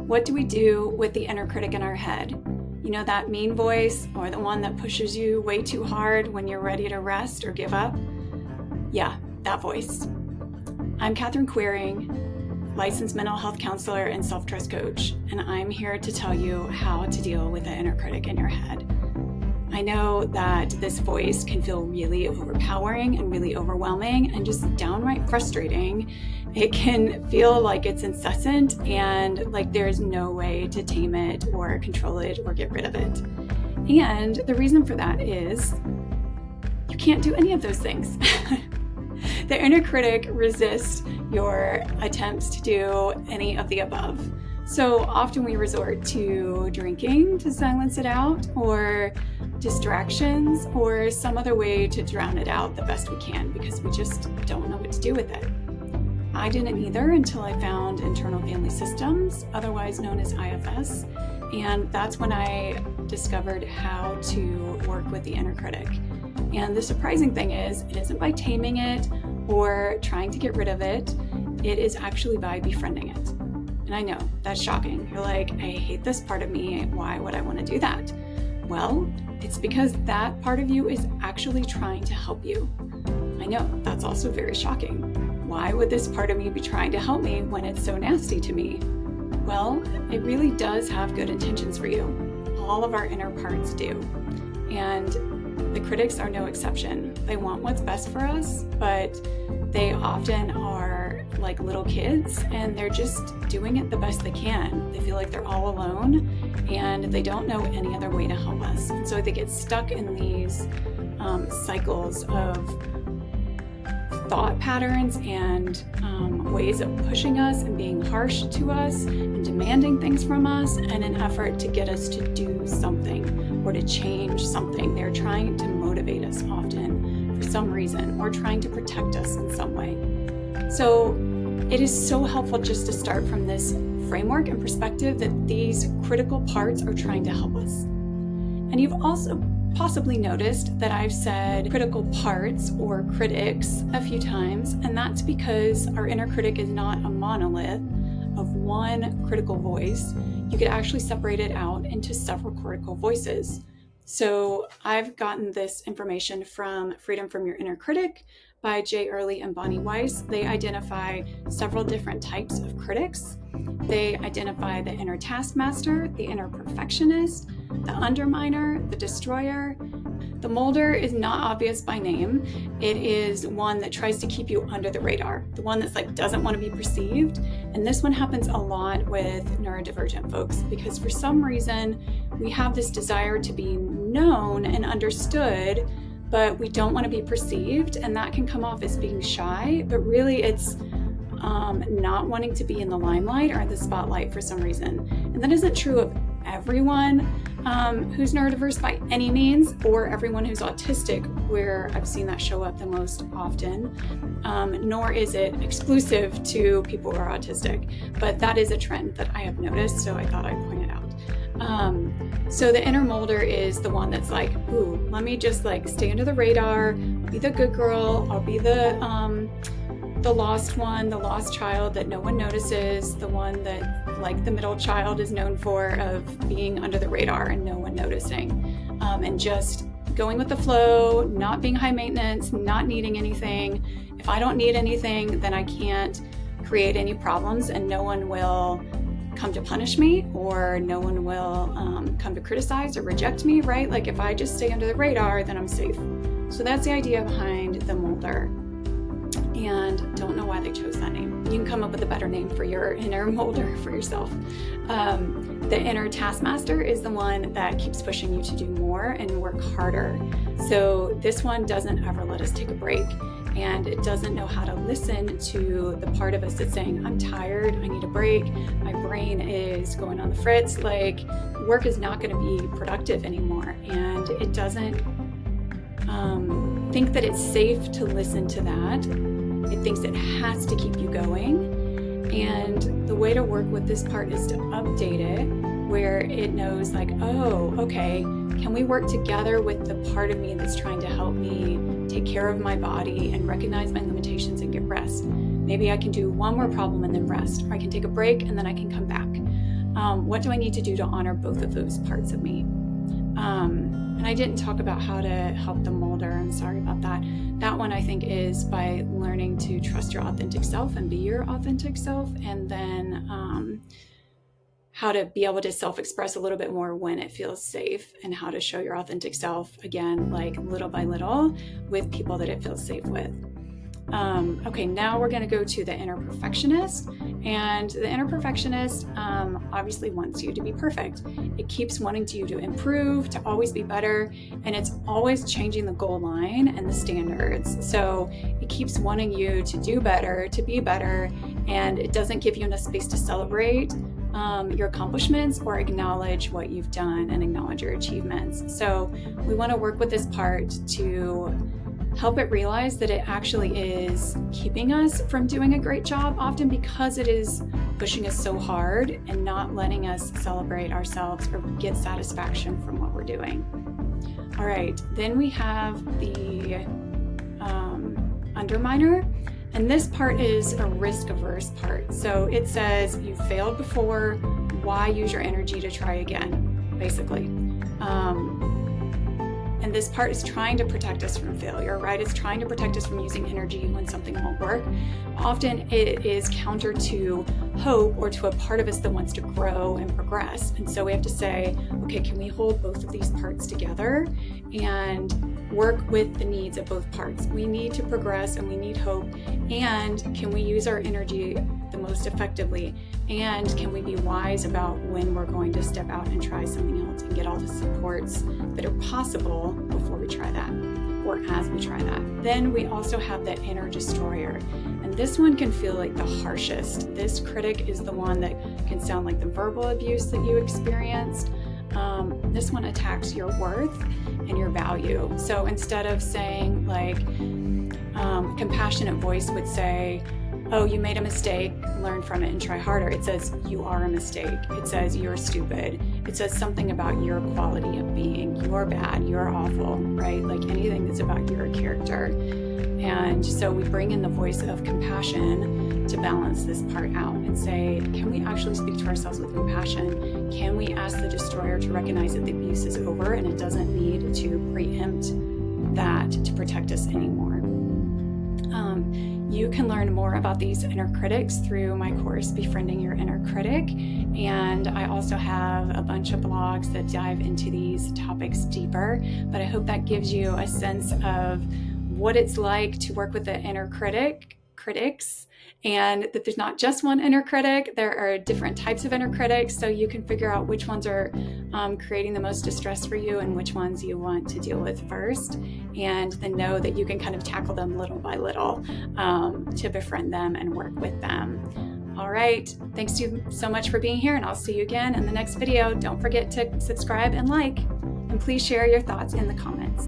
What do we do with the inner critic in our head? You know, that mean voice or the one that pushes you way too hard when you're ready to rest or give up? Yeah, that voice. I'm Catherine Queering, licensed mental health counselor and self-trust coach, and I'm here to tell you how to deal with the inner critic in your head. I know that this voice can feel really overpowering and really overwhelming and just downright frustrating. It can feel like it's incessant and like there's no way to tame it or control it or get rid of it. And the reason for that is you can't do any of those things. The inner critic resists your attempts to do any of the above. So often we resort to drinking to silence it out, or distractions, or some other way to drown it out the best we can because we just don't know what to do with it. I didn't either until I found internal family systems, otherwise known as IFS, and that's when I discovered how to work with the inner critic. And the surprising thing is, it isn't by taming it or trying to get rid of it, it is actually by befriending it. And I know, that's shocking. You're like, I hate this part of me, why would I want to do that? Well, it's because that part of you is actually trying to help you. I know, that's also very shocking. Why would this part of me be trying to help me when it's so nasty to me? Well, it really does have good intentions for you. All of our inner parts do. And the critics are no exception. They want what's best for us, but they often are like little kids and they're just doing it the best they can. They feel like they're all alone and they don't know any other way to help us. And so they get stuck in these cycles of thought patterns and ways of pushing us and being harsh to us and demanding things from us in an effort to get us to do something or to change something. They're trying to motivate us often for some reason or trying to protect us in some way. So it is so helpful just to start from this framework and perspective that these critical parts are trying to help us. And you've also possibly noticed that I've said critical parts or critics a few times, and that's because our inner critic is not a monolith of one critical voice. You could actually separate it out into several critical voices. So I've gotten this information from Freedom from Your Inner Critic by Jay Early and Bonnie Weiss. They identify several different types of critics. They identify the inner taskmaster, the inner perfectionist, the underminer, the destroyer. The molder is not obvious by name. It is one that tries to keep you under the radar, the one that's like doesn't want to be perceived. And this one happens a lot with neurodivergent folks because for some reason we have this desire to be known and understood, but we don't want to be perceived, and that can come off as being shy, but really it's not wanting to be in the limelight or in the spotlight for some reason. And that isn't true of everyone who's neurodiverse by any means, or everyone who's autistic, where I've seen that show up the most often, nor is it exclusive to people who are autistic, but that is a trend that I have noticed, so I thought I'd point it out. So the inner molder is the one that's like, ooh, let me just like stay under the radar, I'll be the good girl, I'll be the lost one, the lost child that no one notices, the one that, like the middle child, is known for of being under the radar and no one noticing, and just going with the flow, not being high maintenance, not needing anything. If I don't need anything, then I can't create any problems and no one will come to punish me or no one will come to criticize or reject me, right? Like if I just stay under the radar, then I'm safe. So that's the idea behind the molder. And don't know why they chose that name. You can come up with a better name for your inner molder for yourself. The inner taskmaster is the one that keeps pushing you to do more and work harder. So this one doesn't ever let us take a break, and it doesn't know how to listen to the part of us that's saying, I'm tired, I need a break, my brain is going on the fritz, like work is not going to be productive anymore. And it doesn't think that it's safe to listen to that. It thinks it has to keep you going. And the way to work with this part is to update it where it knows like, oh, okay, can we work together with the part of me that's trying to help me take care of my body and recognize my limitations and get rest? Maybe I can do one more problem and then rest, or I can take a break and then I can come back. What do I need to do to honor both of those parts of me? And I didn't talk about how to help the molder. I'm sorry about that. That one I think is by learning to trust your authentic self and be your authentic self, and then how to be able to self-express a little bit more when it feels safe, and how to show your authentic self, again, like little by little with people that it feels safe with. Okay, now we're going to go to the inner perfectionist. And the inner perfectionist obviously wants you to be perfect. It keeps wanting you to improve, to always be better, and it's always changing the goal line and the standards. So it keeps wanting you to do better, to be better, and it doesn't give you enough space to celebrate your accomplishments or acknowledge what you've done and acknowledge your achievements. So we want to work with this part to help it realize that it actually is keeping us from doing a great job, often because it is pushing us so hard and not letting us celebrate ourselves or get satisfaction from what we're doing. All right, then we have the underminer. And this part is a risk-averse part. So it says, you failed before, why use your energy to try again, basically. And this part is trying to protect us from failure, right? It's trying to protect us from using energy when something won't work. Often it is counter to hope, or to a part of us that wants to grow and progress. And so we have to say, okay, can we hold both of these parts together and work with the needs of both parts? We need to progress and we need hope. And can we use our energy the most effectively? And can we be wise about when we're going to step out and try something else and get all the supports that are possible before we try that, or as we try that? Then we also have that inner destroyer. And this one can feel like the harshest. This critic is the one that can sound like the verbal abuse that you experienced. This one attacks your worth and your value. So instead of saying, like, a compassionate voice would say, oh, you made a mistake, learn from it and try harder. It says, you are a mistake. It says, you're stupid. It says something about your quality of being. You're bad, you're awful, right? Like anything that's about your character. And so we bring in the voice of compassion to balance this part out and say, can we actually speak to ourselves with compassion? Can we ask the destroyer to recognize that the abuse is over and it doesn't need to preempt that to protect us anymore? You can learn more about these inner critics through my course, Befriending Your Inner Critic. And I also have a bunch of blogs that dive into these topics deeper. But I hope that gives you a sense of what it's like to work with the inner critics, and that there's not just one inner critic. There are different types of inner critics, so you can figure out which ones are creating the most distress for you and which ones you want to deal with first, and then know that you can kind of tackle them little by little to befriend them and work with them. All right, thanks you so much for being here, and I'll see you again in the next video. Don't forget to subscribe and like, and please share your thoughts in the comments.